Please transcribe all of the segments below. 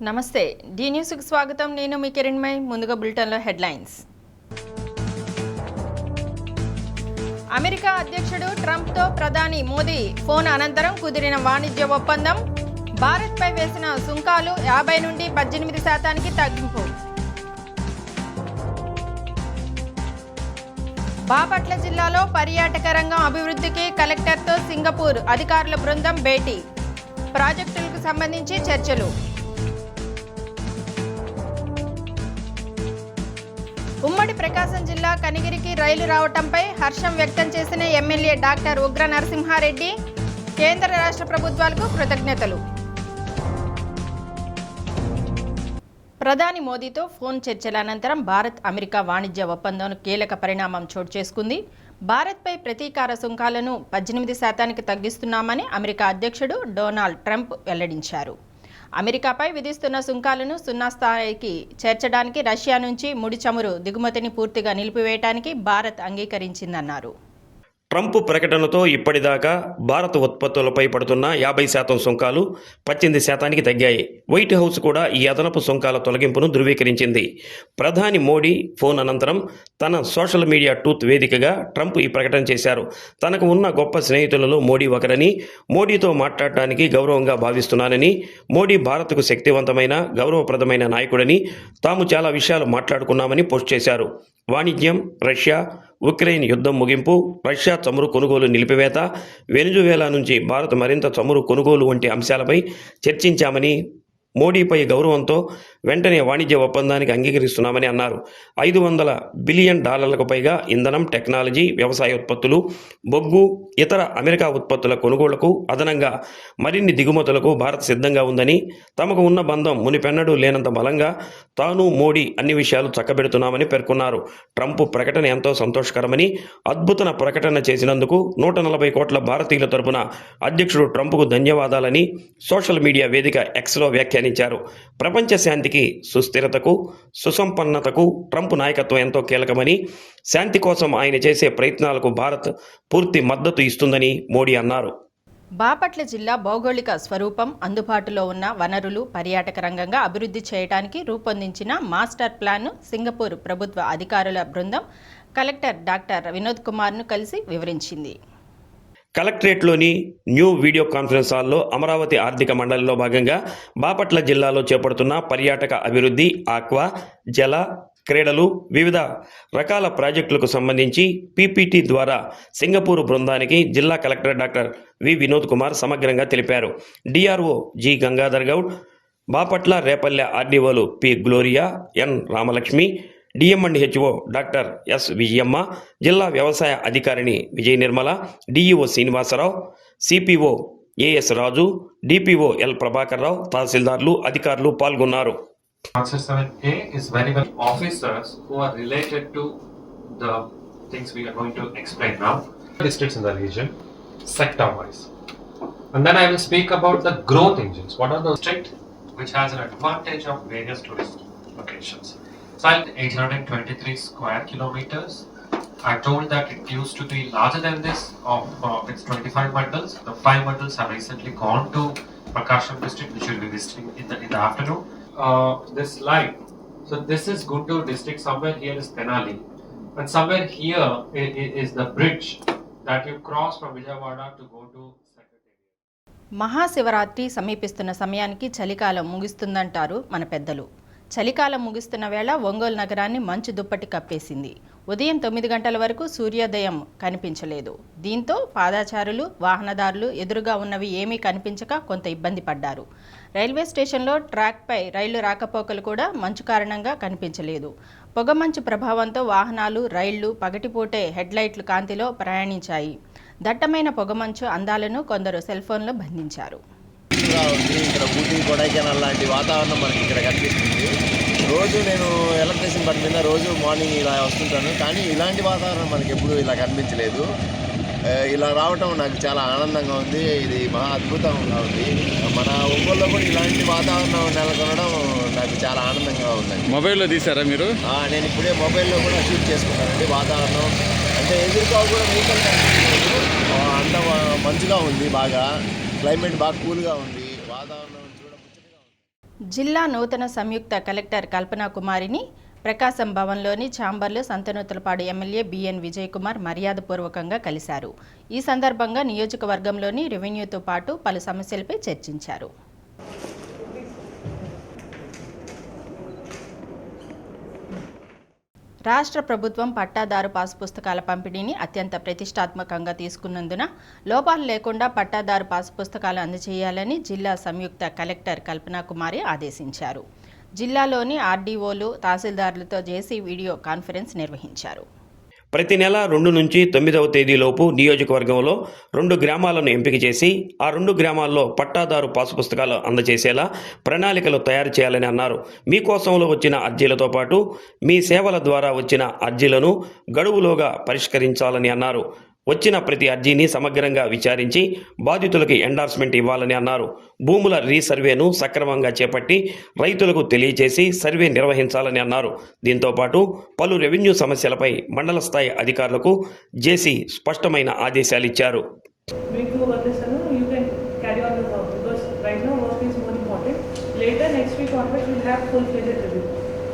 నమస్తే D news కు స్వాగతం నేను మీ కిరణ్మయ్ ముందుగా బులెటిన్ లో హెడ్లైన్స్ అమెరికా అధ్యక్షుడు ట్రంప్ తో ప్రధాని మోదీ ఫోన్ అనంతరం కుదిరిన వాణిజ్య ఒప్పందం భారత్ పై వేసిన సుంకాలు 50 నుండి 18% తగ్గింపు బాపట్ల జిల్లాలో పర్యాటక రంగం అభివృద్ధికి కలెక్టర్తో సింగపూర్ అధికారుల బృందం భేటీ ప్రాజెక్టులకు సంబంధించి చర్చలు ఉమ్మడి ప్రకాశం జిల్లా కనిగిరికి రైలు రావటంపై హర్షం వ్యక్తం చేసిన ఎమ్మెల్యే డాక్టర్ ఉగ్ర నరసింహారెడ్డి కేంద్ర రాష్ట్ర ప్రభుత్వాలకు కృతజ్ఞతలు. ప్రధాని మోదీతో ఫోన్ చర్చల అనంతరం భారత్ అమెరికా వాణిజ్య ఒప్పందం కీలక పరిణామం చోటు చేసుకుంది. భారత్పై ప్రతీకార సుంకాలను 18% తగ్గిస్తున్నామని అమెరికా అధ్యక్షుడు డొనాల్డ్ ట్రంప్ వెల్లడించారు. అమెరికాపై విధిస్తున్న సుంకాలను 0 స్థాయికి చేర్చడానికి రష్యా నుంచి ముడి చమురు దిగుమతిని పూర్తిగా నిలిపివేయడానికి భారత్ అంగీకరించిందన్నారు. ట్రంప్ ప్రకటనతో ఇప్పటిదాకా భారత ఉత్పత్తులపై పడుతున్న 50% సుంకాలు 18% తగ్గాయి. వైట్ హౌస్ కూడా ఈ అదనపు సుంకాల తొలగింపును ధృవీకరించింది. ప్రధాని మోడీ ఫోన్ అనంతరం తన సోషల్ మీడియా ట్రూత్ వేదికగా ట్రంప్ ఈ ప్రకటన చేశారు. తనకు ఉన్న గొప్ప స్నేహితులలో మోడీ ఒకరని, మోడీతో మాట్లాడటానికి గౌరవంగా భావిస్తున్నానని, మోడీ భారత్కు శక్తివంతమైన గౌరవప్రదమైన నాయకుడని, తాము చాలా విషయాలు మాట్లాడుకున్నామని పోస్ట్ చేశారు. వాణిజ్యం, రష్యా ఉక్రెయిన్ యుద్ధం ముగింపు, రష్యా చమురు కొనుగోలు నిలిపివేత, వెనిజువేలా నుంచి భారత్ మరింత చమురు కొనుగోలు వంటి అంశాలపై చర్చించామని, మోడీపై గౌరవంతో వెంటనే వాణిజ్య ఒప్పందానికి అంగీకరిస్తున్నామని అన్నారు. $500 బిలియన్ పైగా ఇంధనం, టెక్నాలజీ, వ్యవసాయ ఉత్పత్తులు, బొగ్గు, ఇతర అమెరికా ఉత్పత్తుల కొనుగోళ్లకు అదనంగా మరిన్ని దిగుమతులకు భారత్ సిద్ధంగా ఉందని, తమకు ఉన్న బంధం మునిపెన్నడూ లేనంత బలంగా తాను మోడీ అన్ని విషయాలు చక్కబెడుతున్నామని పేర్కొన్నారు. ట్రంప్ ప్రకటన ఎంతో సంతోషకరమని, అద్భుత ప్రకటన చేసినందుకు 140 కోట్ల భారతీయుల తరపున అధ్యక్షుడు ట్రంప్కు ధన్యవాదాలని సోషల్ మీడియా వేదిక ఎక్స్లో వ్యాఖ్యానించారు. ప్రపంచ శాంతికి, సుస్థిరతకు, సుసంపన్నతకు ట్రంప్ నాయకత్వం ఎంతో కీలకమని, శాంతి కోసం ఆయన చేసే ప్రయత్నాలకు భారత్ పూర్తి మద్దతు ఇస్తుందని మోడీ అన్నారు. బాపట్ల జిల్లా భౌగోళిక స్వరూపం, అందుబాటులో ఉన్న వనరులు, పర్యాటక రంగంగా అభివృద్ధి చేయడానికి రూపొందించిన మాస్టర్ ప్లాన్ను సింగపూర్ ప్రభుత్వ అధికారుల బృందం కలెక్టర్ డాక్టర్ వినోద్ కుమార్ను కలిసి వివరించింది. కలెక్టరేట్లోని న్యూ వీడియో కాన్ఫరెన్స్ హాల్లో అమరావతి ఆర్థిక మండలిలో భాగంగా బాపట్ల జిల్లాలో చేపడుతున్న పర్యాటక అభివృద్ధి, ఆక్వా, జల, క్రీడలు, వివిధ రకాల ప్రాజెక్టులకు సంబంధించి పీపీటీ ద్వారా సింగపూర్ బృందానికి జిల్లా collector doctor V Vinod Kumar సమగ్రంగా తెలిపారు. డిఆర్ఓ జి గంగాధర్ గౌడ్, బాపట్ల రేపల్లె ఆర్డీఓలు P Gloria, N Ramalakshmi, DM and HO doctor S Vijayamma, జిల్లా వ్యవసాయ అధికారిని Vijaya Nirmala, DEO Srinivasarao, CPO AS Raju, DPO L Prabhakar Rao, తహసీల్దార్లు, అధికారులు పాల్గొన్నారు. Answer 7A is very well officers who are related to the things we are going to explain now. Districts in the region, sector-wise. And then I will speak about the growth engines. What are the districts which has an advantage of various tourist locations? Site 823 square kilometers. I told that it used to be larger than this of its 25 bundles. The 5 bundles have recently gone to Prakasham district, which will be visiting in the afternoon. This slide. So this is Guntur district. Somewhere here is Tenali, and somewhere here is the bridge that you cross from Vijayawada to go to Secretariat. Mahashivratri సమీపిస్తున్న సమయానికి చలికాలం ముగుస్తుందంటారు మన పెద్దలు. చలికాలం ముగుస్తున్న వేళ ఒంగోలు నగరాన్ని మంచు దుప్పటి కప్పేసింది. ఉదయం 9 గంటల వరకు సూర్యోదయం కనిపించలేదు. దీంతో పాదాచారులు, వాహనదారులు ఎదురుగా ఉన్నవి ఏమీ కనిపించక కొంత ఇబ్బంది పడ్డారు. రైల్వే స్టేషన్లో ట్రాక్పై రైళ్లు రాకపోకలు కూడా మంచు కారణంగా కనిపించలేదు. పొగమంచు ప్రభావంతో వాహనాలు, రైళ్లు పగటిపూటే హెడ్లైట్లు కాంతిలో ప్రయాణించాయి. దట్టమైన పొగమంచు అందాలను కొందరు సెల్ఫోన్లో బంధించారు. ఇక్కడ ఊటీ, కొడైకెనాల్ లాంటి వాతావరణం మనకి ఇక్కడ కనిపిస్తుంది. రోజు నేను ఎలక్ట్రిసిటీ పని మీద రోజు మార్నింగ్ ఇలా వస్తుంటాను, కానీ ఇలాంటి వాతావరణం మనకి ఎప్పుడు ఇలా కనిపించలేదు. ఇలా రావటం నాకు చాలా ఆనందంగా ఉంది. ఇది మహా అద్భుతంగా ఉంది. మన ఒంగోలులో కూడా ఇలాంటి వాతావరణం నెలకొనడం నాకు చాలా ఆనందంగా ఉందండి. మొబైల్లో తీసారా మీరు? నేను ఇప్పుడే మొబైల్లో కూడా షూట్ చేసుకున్నానండి. వాతావరణం అంటే ఎదురుగా కూడా వెహికల్ కనిపించలేదు. అంత మంచిగా ఉంది, బాగా క్లైమేట్ బాగా కూల్గా ఉంది. వాతావరణం జిల్లా నూతన సంయుక్త కలెక్టర్ కల్పనా కుమారిని ప్రకాశం భవన్లోని ఛాంబర్లో సంతనూతలపాడు ఎమ్మెల్యే బిఎన్ విజయ్ కుమార్ మర్యాదపూర్వకంగా కలిశారు. ఈ సందర్భంగా నియోజకవర్గంలోని రెవెన్యూతో పాటు పలు సమస్యలపై చర్చించారు. రాష్ట్ర ప్రభుత్వం పట్టాదారు పాస్ పుస్తకాల పంపిణీని అత్యంత ప్రతిష్టాత్మకంగా తీసుకున్నందున లోపాలు లేకుండా పట్టాదారు పాస్ పుస్తకాలు అందజేయాలని జిల్లా సంయుక్త కలెక్టర్ కల్పనా కుమారి ఆదేశించారు. జిల్లాలోని ఆర్డీఓలు, తహసీల్దారులతో జేసీ వీడియో కాన్ఫరెన్స్ నిర్వహించారు. ప్రతి నెల 2 నుంచి 9వ తేదీలోపు నియోజకవర్గంలో 2 గ్రామాలను ఎంపిక చేసి ఆ 2 గ్రామాల్లో పట్టాదారు పాసు పుస్తకాలు అందజేసేలా ప్రణాళికలు తయారు చేయాలని అన్నారు. మీకోసంలో వచ్చిన అర్జీలతో పాటు మీ సేవల ద్వారా వచ్చిన అర్జీలను గడువులోగా పరిష్కరించాలని అన్నారు. వచ్చిన ప్రతి అర్జీని సమగ్రంగా విచారించి బాధితులకు ఎండార్స్మెంట్ ఇవ్వాలని అన్నారు. భూముల రీసర్వేను సక్రమంగా చేపట్టి రైతులకు తెలియజేసి సర్వే నిర్వహించాలని అన్నారు. దీంతోపాటు పలు రెవెన్యూ సమస్యలపై మండల స్థాయి అధికారులకు జేసీ స్పష్టమైన ఆదేశాలు ఇచ్చారు.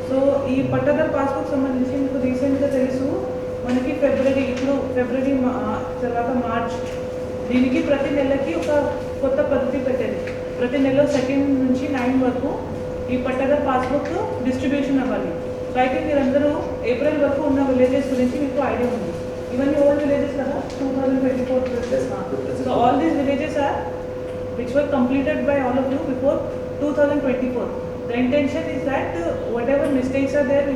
సో ఈ పట్టాదారు పాస్బుక్ సంబంధించి మీకు రీసెంట్గా తెలుసు మనకి ఫిబ్రవరి తర్వాత మార్చ్ దీనికి ప్రతి నెలకి ఒక కొత్త పద్ధతి పెట్టేది. ప్రతి నెల 2 నుంచి 9 వరకు ఈ పట్టాదారు పాస్బుక్ డిస్ట్రిబ్యూషన్ అవ్వాలి. సో అయితే మీరందరూ ఏప్రిల్ వరకు ఉన్న విలేజెస్ గురించి మీకు ఐడియా ఉంది. ఇవన్నీ ఓల్డ్ విలేజెస్ కదా, 2024. So all these villages are which were completed by all of you before 2024. The intention is that whatever mistakes are there,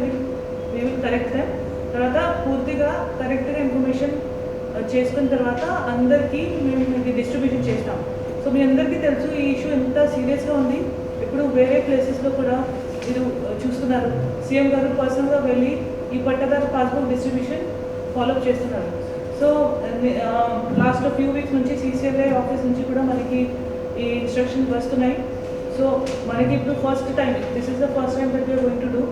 we will correct them. తర్వాత పూర్తిగా కరెక్ట్గా ఇన్ఫర్మేషన్ చేసుకున్న తర్వాత అందరికీ మేము ఇది డిస్ట్రిబ్యూషన్ చేస్తాం. సో మీ అందరికీ తెలుసు ఈ ఇష్యూ ఎంత సీరియస్గా ఉంది. ఇప్పుడు వేరే ప్లేసెస్లో కూడా మీరు చూస్తున్నారు, సీఎం గారు పర్సనల్గా వెళ్ళి ఈ పట్టాదారు పాస్బుక్ డిస్ట్రిబ్యూషన్ ఫాలోఅప్ చేస్తున్నారు. సో లాస్ట్ ఫ్యూ వీక్స్ నుంచి CCLA ఆఫీస్ నుంచి కూడా మనకి ఈ ఇన్స్ట్రక్షన్స్ వస్తున్నాయి. సో మనకి ఇప్పుడు first time, this is the first time that we're going to do.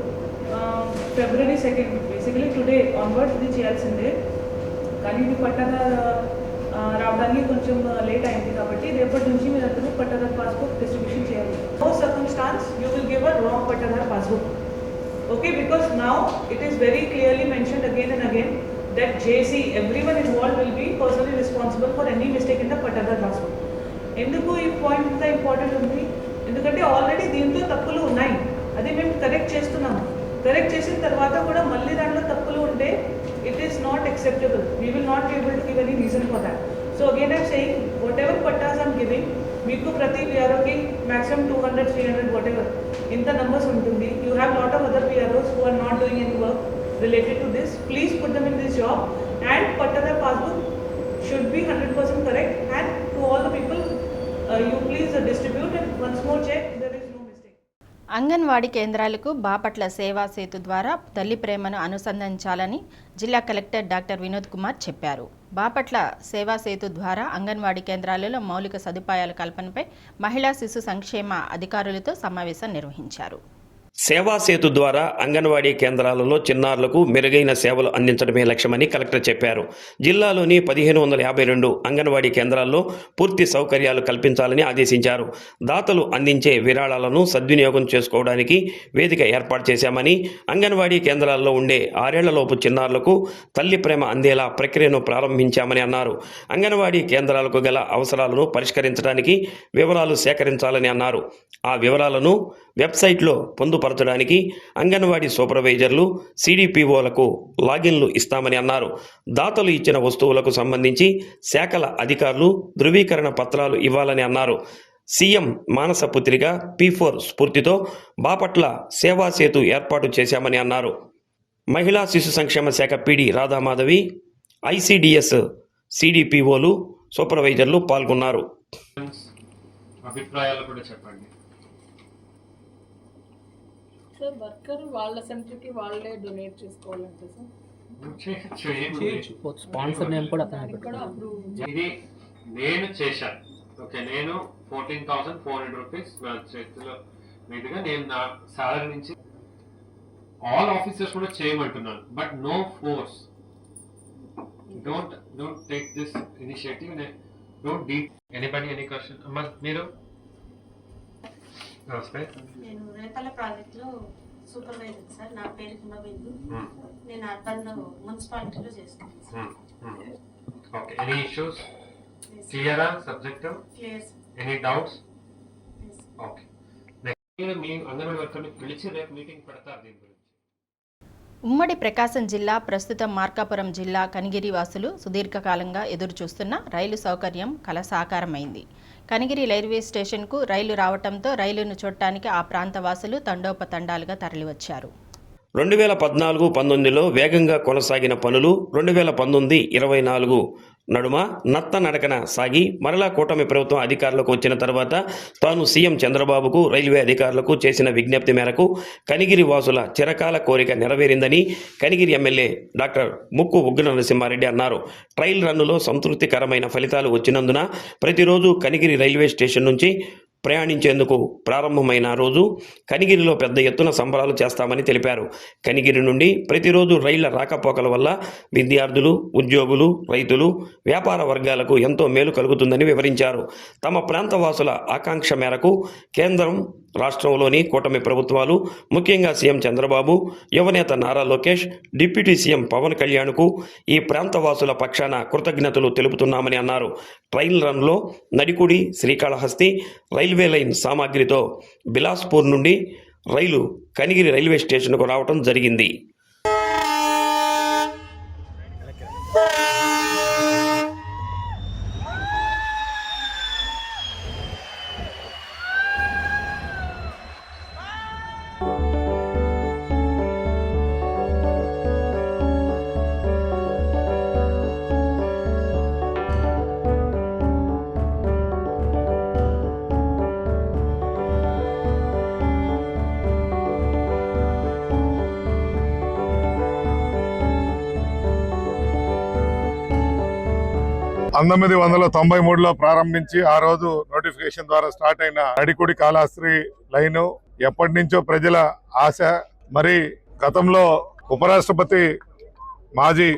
February 2nd basically today onwards ఇది చేయాల్సిందే, కానీ ఇది పట్టాదారు రావడానికి కొంచెం లేట్ అయింది కాబట్టి రేపటి నుంచి మీరు అందరూ పట్టాదారు పాస్బుక్ డిస్ట్రిబ్యూషన్ చేయాలి. No circumstances you will give a wrong పట్టాదారు passbook. Okay, because now it is very clearly mentioned again and again that JC, everyone involved will be personally responsible for any mistake in the పట్టాదారు passbook. ఎందుకు ఈ point ఇంత important ఉంది? ఎందుకంటే already దీంట్లో తప్పులు ఉన్నాయి, అది మేము కరెక్ట్ చేస్తున్నాము. కరెక్ట్ చేసిన తర్వాత కూడా మళ్ళీ దాంట్లో తప్పులు ఉంటే it is not acceptable. We will not be able to give any reason for that. So again I'm saying, whatever pattas I'm giving, మీకు ప్రతి VROకి maximum 200, 300 whatever ఇంత numbers ఉంటుంది. You have lot of other VROs who are not doing any work related to this. Please put them in this job, and Pattadar passbook should be 100% correct, and to all the people you please distribute, and once more check there is no mistake. Anganwadi కేంద్రాలకు బాపట్ల సేవా సేతు ద్వారా తల్లి ప్రేమను అనుసంధానించాలని జిల్లా collector doctor Vinod Kumar చెప్పారు. బాపట్ల సేవా సేతు ద్వారా అంగన్వాడీ కేంద్రాలలో మౌలిక సదుపాయాల కల్పనపై మహిళా శిశు సంక్షేమ అధికారులతో సమావేశం నిర్వహించారు. సేవా సేతు ద్వారా అంగన్వాడీ కేంద్రాలలో చిన్నారులకు మెరుగైన సేవలు అందించడమే లక్ష్యమని కలెక్టర్ చెప్పారు. జిల్లాలోని 1552 అంగన్వాడీ కేంద్రాల్లో పూర్తి సౌకర్యాలు కల్పించాలని ఆదేశించారు. దాతలు అందించే విరాళాలను సద్వినియోగం చేసుకోవడానికి వేదిక ఏర్పాటు చేశామని, అంగన్వాడీ కేంద్రాల్లో ఉండే 6 ఏళ్లలోపు చిన్నారులకు తల్లి ప్రేమ అందేలా ప్రక్రియను ప్రారంభించామని అన్నారు. అంగన్వాడీ కేంద్రాలకు గల అవసరాలను పరిష్కరించడానికి వివరాలు సేకరించాలని అన్నారు. ఆ వివరాలను వెబ్సైట్లో పొందుపరచడానికి అంగన్వాడీ సూపర్వైజర్లు, CDPOలకు లాగిన్లు ఇస్తామని అన్నారు. దాతలు ఇచ్చిన వస్తువులకు సంబంధించి శాఖల అధికారులు ధృవీకరణ పత్రాలు ఇవ్వాలని అన్నారు. సీఎం మానస పుత్రిక P4 స్ఫూర్తితో బాపట్ల సేవా సేతు ఏర్పాటు చేశామని అన్నారు. మహిళా శిశు సంక్షేమ శాఖ PD రాధామాధవి, ICDS CDPOలు, సూపర్వైజర్లు పాల్గొన్నారు. అభిప్రాయాలు కూడా చెప్పండి. సార్ వర్కర్ వాళ్ళ సెంటర్కి వాళ్ళే డొనేట్ చేసుకోవాలంటే సార్ స్పాన్సర్ నేమ్ కూడా ఇది నేను చేశాను. ఓకే, నేను 14,400 రూపీస్ నా చేతిలో మీదుగా నేను నా సాలరీ నుంచి ఆల్ ఆఫీసర్స్ కూడా చేయమంటున్నాను. But no force. Don't take this initiative. Don't deep anybody any question. అమ్మా మీరు నమస్తే. నేను రేపల్ల ప్రాజెక్టులో సూపర్వైజర్ సార్. నా పేరు హిమబిందు. నేను అర్బన్ మున్సిపాలిటీలో చేస్తున్నాను సార్. ఓకే. Any issues? క్లియరా subject? Clear sir. Any doubts? Okay. Next మీ అంగన్వాడీ వర్కర్ని పిలిచి రేపు మీటింగ్ పెడతారు దీని గురించి. ఉమ్మడి ప్రకాశం జిల్లా ప్రస్తుతం మార్కాపురం జిల్లా కనిగిరి వాసులు సుదీర్ఘకాలంగా ఎదురుచూస్తున్న రైలు సౌకర్యం కల సాకారమైంది. కనిగిరి రైల్వే స్టేషన్కు రైలు రావడంతో రైలును చూడటానికి ఆ ప్రాంత వాసులు తండోపతండాలుగా తరలివచ్చారు. 2014-19లో వేగంగా కొనసాగిన పనులు 2019-24 నడుమ నత్త నడకన సాగి మరలా కూటమి ప్రభుత్వం అధికారులకు వచ్చిన తర్వాత తాను సీఎం చంద్రబాబుకు రైల్వే అధికారులకు చేసిన విజ్ఞప్తి మేరకు కనిగిరి వాసుల చిరకాల కోరిక నెరవేరిందని కనిగిరి ఎమ్మెల్యే డాక్టర్ ముక్కు ఉగ్ర నరసింహారెడ్డి అన్నారు. ట్రయల్ రన్నులో సంతృప్తికరమైన ఫలితాలు వచ్చినందున ప్రతిరోజు కనిగిరి రైల్వే స్టేషన్ నుంచి ప్రయాణించేందుకు ప్రారంభమైన రోజు కనిగిరిలో పెద్ద ఎత్తున సంబరాలు చేస్తామని తెలిపారు. కనిగిరి నుండి ప్రతిరోజు రైళ్ల రాకపోకల వల్ల విద్యార్థులు, ఉద్యోగులు, రైతులు, వ్యాపార వర్గాలకు ఎంతో మేలు కలుగుతుందని వివరించారు. తమ ప్రాంత వాసుల ఆకాంక్ష మేరకు కేంద్రం, రాష్ట్రంలోని కూటమి ప్రభుత్వాలు, ముఖ్యంగా సీఎం చంద్రబాబు, యువనేత నారా లోకేష్, డిప్యూటీ సీఎం పవన్ కళ్యాణ్కు ఈ ప్రాంత వాసుల పక్షాన కృతజ్ఞతలు తెలుపుతున్నామని అన్నారు. ట్రైల్ రన్లో నడికుడి, శ్రీకాళహస్తి రైల్వే లైన్ సామాగ్రితో బిలాస్పూర్ నుండి రైలు కనిగిరి రైల్వే స్టేషన్కు రావడం జరిగింది. పంతొమ్మిది 1993లో ప్రారంభించి ఆ రోజు నోటిఫికేషన్ ద్వారా స్టార్ట్ అయిన నడికుడి కాళహస్తి లైను ఎప్పటి నుంచో ప్రజల ఆశ. మరి గతంలో ఉపరాష్ట్రపతి మాజీ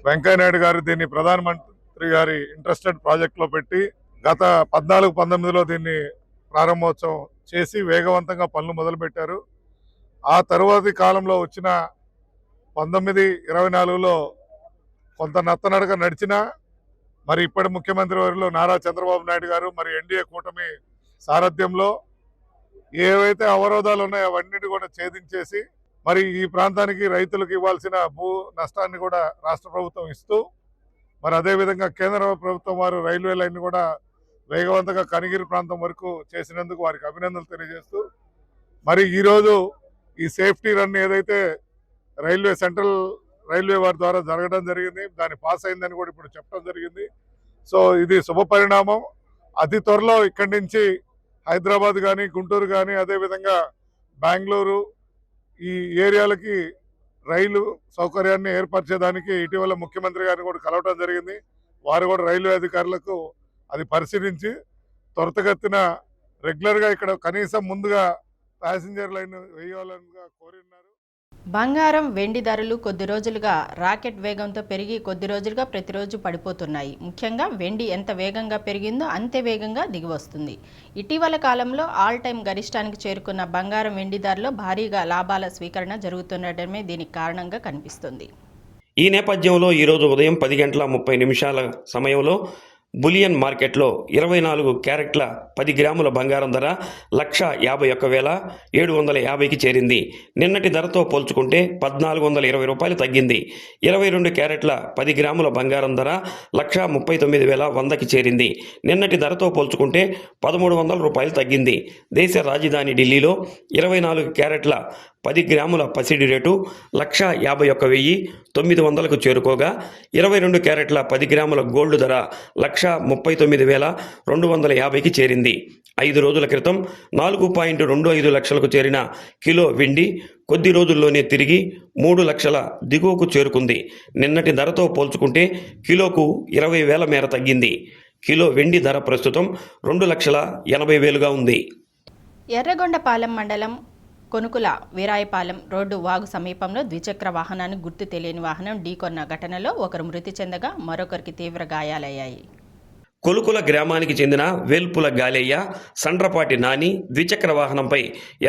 వెంకయ్యనాయుడు గారు దీన్ని ప్రధానమంత్రి గారి ఇంట్రెస్టెడ్ ప్రాజెక్ట్ లో పెట్టి గత 14-19లో దీన్ని ప్రారంభోత్సవం చేసి వేగవంతంగా పనులు మొదలుపెట్టారు. ఆ తరువాతి కాలంలో వచ్చిన 19-24లో కొంత నత్తనడక నడిచినా మరి ఇప్పటి ముఖ్యమంత్రి వారిలో నారా చంద్రబాబు నాయుడు గారు మరి ఎన్డీఏ కూటమి సారథ్యంలో ఏవైతే అవరోధాలు ఉన్నాయో అవన్నిటి కూడా ఛేదించేసి మరి ఈ ప్రాంతానికి రైతులకు ఇవ్వాల్సిన భూ నష్టాన్ని కూడా రాష్ట్ర ప్రభుత్వం ఇస్తూ మరి అదేవిధంగా కేంద్ర ప్రభుత్వం వారు రైల్వే లైన్ కూడా వేగవంతంగా కనిగిరి ప్రాంతం వరకు చేసినందుకు వారికి అభినందనలు తెలియజేస్తూ మరి ఈరోజు ఈ సేఫ్టీ రన్ ఏదైతే సెంట్రల్ రైల్వే వారి ద్వారా జరగడం జరిగింది, దాన్ని పాస్ అయిందని కూడా ఇప్పుడు చెప్పడం జరిగింది. సో ఇది శుభ పరిణామం. అతి త్వరలో ఇక్కడి నుంచి హైదరాబాద్ కానీ, గుంటూరు కానీ, అదేవిధంగా బెంగళూరు ఈ ఏరియాలకి రైలు సౌకర్యాన్ని ఏర్పరిచేదానికి ఇటీవల ముఖ్యమంత్రి గారిని కూడా కలవటం జరిగింది. వారు కూడా రైల్వే అధికారులకు అది పరిశీలించి త్వరితగతిన రెగ్యులర్గా ఇక్కడ కనీసం ముందుగా ప్యాసింజర్ లైన్ వేయాలని కోరినారు. బంగారం, వెండి ధరలు కొద్ది రోజులుగా రాకెట్ వేగంతో పెరిగి కొద్ది రోజులుగా ప్రతిరోజు పడిపోతున్నాయి. ముఖ్యంగా వెండి ఎంత వేగంగా పెరిగిందో అంతే వేగంగా దిగివస్తుంది. ఇటీవల కాలంలో ఆల్ టైమ్ గరిష్టానికి చేరుకున్న బంగారం, వెండి ధరలో భారీగా లాభాల స్వీకరణ జరుగుతుండటమే దీనికి కారణంగా కనిపిస్తుంది. ఈ నేపథ్యంలో ఈరోజు ఉదయం 10:30 సమయంలో బులియన్ మార్కెట్లో 24 క్యారెట్ల 10 గ్రాముల బంగారం ధర 151,750కి చేరింది. నిన్నటి ధరతో పోల్చుకుంటే 1,420 రూపాయలు తగ్గింది. 22 క్యారెట్ల 10 గ్రాముల బంగారం ధర 139,100కి చేరింది. నిన్నటి ధరతో పోల్చుకుంటే 1,300 రూపాయలు తగ్గింది. దేశ రాజధాని ఢిల్లీలో 24 క్యారెట్ల 10 గ్రాముల పసిడి రేటు 151,900కు చేరుకోగా 22 క్యారెట్ల 10 గ్రాముల గోల్డ్ ధర 139,250కి చేరింది. 5 రోజుల క్రితం 4.25 లక్షలకు చేరిన కిలో వెండి కొద్ది రోజుల్లోనే తిరిగి 3 లక్షల దిగువకు చేరుకుంది. నిన్నటి ధరతో పోల్చుకుంటే కిలోకు 20,000 మేర తగ్గింది. కిలో వెండి ధర ప్రస్తుతం 2,80,000గా ఉంది. ఎర్రగొండపాలెం మండలం కొనుకుల వీరాయపాలెం రోడ్డు వాగు సమీపంలో ద్విచక్ర వాహనాన్ని గుర్తు తెలియని వాహనం ఢీకొన్న ఘటనలో ఒకరు మృతి చెందగా మరొకరికి తీవ్ర గాయాలయ్యాయి. కొలుకుల గ్రామానికి చెందిన వేల్పుల గాలయ్య, సండ్రపాటి నాని ద్విచక్ర వాహనంపై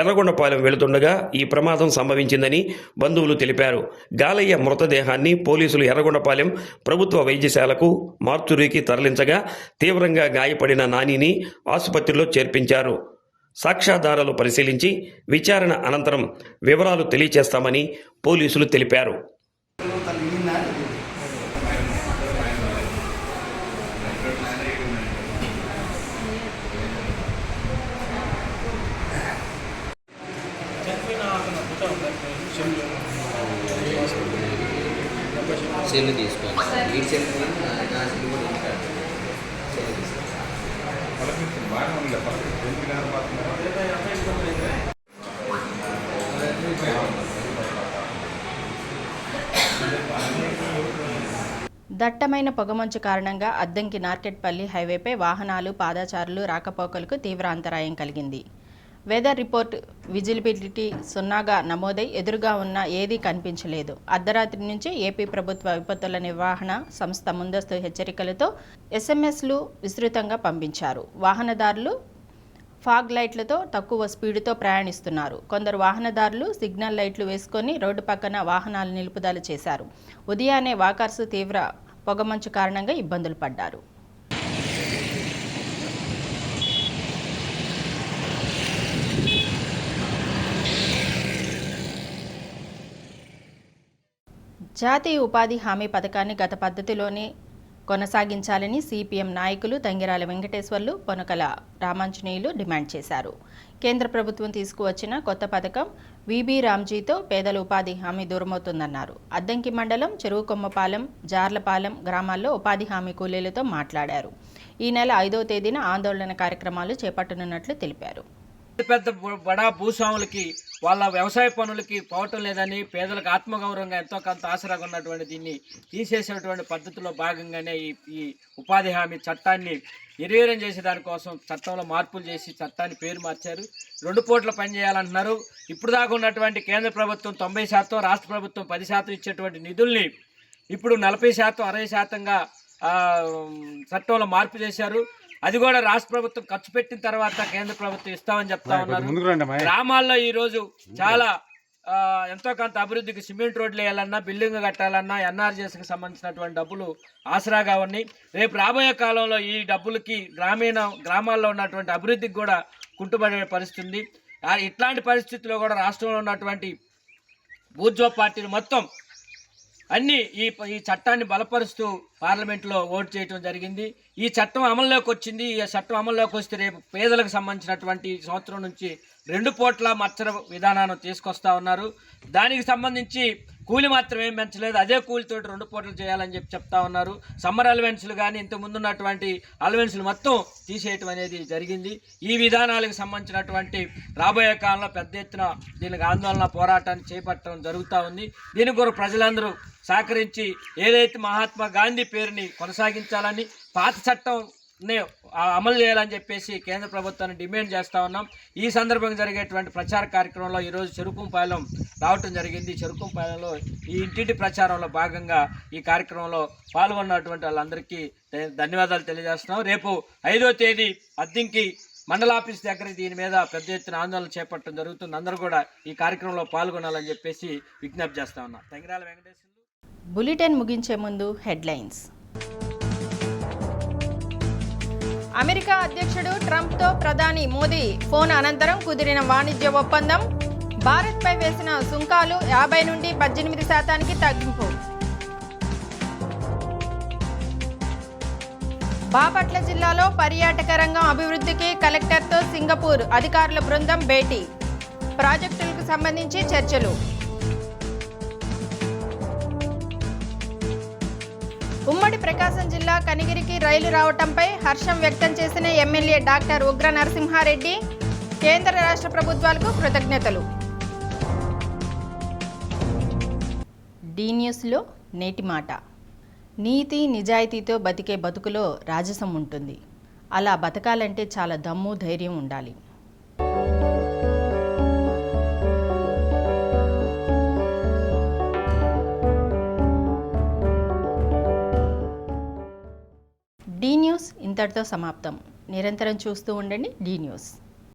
ఎర్రగొండపాలెం వెళుతుండగా ఈ ప్రమాదం సంభవించిందని బంధువులు తెలిపారు. గాలయ్య మృతదేహాన్ని పోలీసులు ఎర్రగొండపాలెం ప్రభుత్వ వైద్యశాలకు మార్చురీకి తరలించగా తీవ్రంగా గాయపడిన నానిని ఆసుపత్రిలో చేర్పించారు. సాక్ష్యాధారాలు పరిశీలించి విచారణ అనంతరం వివరాలు తెలియజేస్తామని పోలీసులు తెలిపారు. సెల్ తీసుకోండి. ఈ సెల్ నా సెల్ కూడా ఉంటాడు. దట్టమైన పొగమంచు కారణంగా అద్దంకి నార్కెట్పల్లి హైవేపై వాహనాలు, పాదచారులు రాకపోకలకు తీవ్ర అంతరాయం కలిగింది. వెదర్ రిపోర్ట్ విజిబిలిటీ 0గా నమోదై ఎదురుగా ఉన్న ఏదీ కనిపించలేదు. అర్ధరాత్రి నుంచి ఏపీ ప్రభుత్వ విపత్తుల నిర్వహణ సంస్థ ముందస్తు హెచ్చరికలతో ఎస్ఎంఎస్లు విస్తృతంగా పంపించారు. వాహనదారులు ఫాగ్ లైట్లతో తక్కువ స్పీడుతో ప్రయాణిస్తున్నారు. కొందరు వాహనదారులు సిగ్నల్ లైట్లు వేసుకొని రోడ్డు పక్కన వాహనాలు నిలుపుదల చేశారు. ఉదయాన్నే వాకర్స్ తీవ్ర పొగమంచు కారణంగా ఇబ్బందులు పడ్డారు. జాతీయ ఉపాధి హామీ పథకాన్ని గత పద్ధతిలోనే కొనసాగించాలని సిపిఎం నాయకులు తంగిరాల వెంకటేశ్వర్లు, పొనకల రామాంజనేయులు డిమాండ్ చేశారు. కేంద్ర ప్రభుత్వం తీసుకువచ్చిన కొత్త పథకం విబి రామ్జీతో పేదల ఉపాధి హామీ దూరమవుతుందన్నారు. అద్దంకి మండలం చెరువుకొమ్మపాలెం, జార్లపాలెం గ్రామాల్లో ఉపాధి హామీ కూలీలతో మాట్లాడారు. ఈ నెల 5వ తేదీన ఆందోళన కార్యక్రమాలు చేపట్టనున్నట్లు తెలిపారు. పెద్ద బడా భూస్వాములకి వాళ్ళ వ్యవసాయ పనులకి పోవటం లేదని పేదలకు ఆత్మగౌరవంగా ఎంతో కొంత ఆసరాగా ఉన్నటువంటి దీన్ని తీసేసినటువంటి పద్ధతిలో భాగంగానే ఈ ఉపాధి హామీ చట్టాన్ని నిర్వీర్యం చేసే దానికోసం చట్టంలో మార్పులు చేసి చట్టాన్ని పేరు మార్చారు. 2 పూట్ల పనిచేయాలంటున్నారు. ఇప్పుడు దాకా ఉన్నటువంటి కేంద్ర ప్రభుత్వం 90%, రాష్ట్ర ప్రభుత్వం 10% ఇచ్చేటువంటి నిధుల్ని ఇప్పుడు 40%, 60%గా చట్టంలో మార్పు చేశారు. అది కూడా రాష్ట్ర ప్రభుత్వం ఖర్చు పెట్టిన తర్వాత కేంద్ర ప్రభుత్వం ఇస్తామని చెప్తా ఉన్నారు. గ్రామాల్లో ఈరోజు చాలా ఎంతో కొంత అభివృద్ధికి సిమెంట్ రోడ్లు వేయాలన్నా, బిల్డింగ్ కట్టాలన్నా ఎన్ఆర్జీఎస్కి సంబంధించినటువంటి డబ్బులు ఆసరాగా ఉన్నాయి. రేపు రాబోయే కాలంలో ఈ డబ్బులకి గ్రామాల్లో ఉన్నటువంటి అభివృద్ధికి కూడా కుంటుపడే పరిస్థితి ఉంది. ఇట్లాంటి పరిస్థితుల్లో కూడా రాష్ట్రంలో ఉన్నటువంటి బూర్జో పార్టీలు మొత్తం అన్నీ ఈ చట్టాన్ని బలపరుస్తూ పార్లమెంట్లో ఓటు చేయడం జరిగింది. ఈ చట్టం అమల్లోకి వచ్చింది. ఈ చట్టం అమల్లోకి వస్తే రేపు పేదలకు సంబంధించినటువంటి సంవత్సరం నుంచి 2 పూట్ల మత్సర విధానాన్ని తీసుకొస్తా ఉన్నారు. దానికి సంబంధించి కూలి మాత్రం ఏం పెంచలేదు, అదే కూలితో 2 పూటలు చేయాలని చెప్తా ఉన్నారు. సమ్మర్ అలవెన్స్లు కానీ ఇంతకుముందు ఉన్నటువంటి అలవెన్స్లు మొత్తం తీసేయటం అనేది జరిగింది. ఈ విధానాలకు సంబంధించినటువంటి రాబోయే కాలంలో పెద్ద ఎత్తున దీనికి ఆందోళన పోరాటాన్ని చేపట్టడం జరుగుతూ ఉంది. దీనికి కూడా ప్రజలందరూ సహకరించి ఏదైతే మహాత్మా గాంధీ పేరుని కొనసాగించాలని, పాత చట్టంని అమలు చేయాలని చెప్పేసి కేంద్ర ప్రభుత్వాన్ని డిమాండ్ చేస్తూ ఉన్నాం. ఈ సందర్భంగా జరిగేటువంటి ప్రచార కార్యక్రమంలో ఈరోజు చెరుకుంపాలెం రావటం జరిగింది. చెరుకుంపాలెంలో ఈ ఇంటింటి ప్రచారంలో భాగంగా ఈ కార్యక్రమంలో పాల్గొన్నటువంటి వాళ్ళందరికీ ధన్యవాదాలు తెలియజేస్తున్నాం. రేపు 5వ తేదీ అద్దంకి మండలాఫీస్ దగ్గర దీని మీద పెద్ద ఎత్తున ఆందోళన చేపట్టడం జరుగుతుంది. అందరూ కూడా ఈ కార్యక్రమంలో పాల్గొనాలని చెప్పేసి విజ్ఞప్తి చేస్తా ఉన్నాం. తంగిరాల వెంకటేశ్వర్లు. బులెటిన్ ముగించే ముందు హెడ్లైన్స్. అమెరికా అధ్యక్షుడు ట్రంప్తో ప్రధాని మోదీ ఫోన్ అనంతరం కుదిరిన వాణిజ్య ఒప్పందం. భారత్పై వేసిన సుంకాలు 50 నుండి 18% తగ్గింపు. బాపట్ల జిల్లాలో పర్యాటక రంగం అభివృద్ధికి కలెక్టర్తో సింగపూర్ అధికారుల బృందం భేటీ. ప్రాజెక్టులకు సంబంధించి చర్చలు. ఉమ్మడి ప్రకాశం జిల్లా కనిగిరికి రైలు రావటంపై హర్షం వ్యక్తం చేసిన ఎమ్మెల్యే డాక్టర్ ఉగ్ర నరసింహారెడ్డి. కేంద్ర రాష్ట్ర ప్రభుత్వాలకు కృతజ్ఞతలు. డి న్యూస్లో నేటి మాట. నీతి నిజాయితీతో బతికే బతుకులో రాజసం ఉంటుంది. అలా బతకాలంటే చాలా దమ్ము, ధైర్యం ఉండాలి. డి న్యూస్ ఇంతటితో సమాప్తం. నిరంతరం చూస్తూ ఉండండి డి న్యూస్.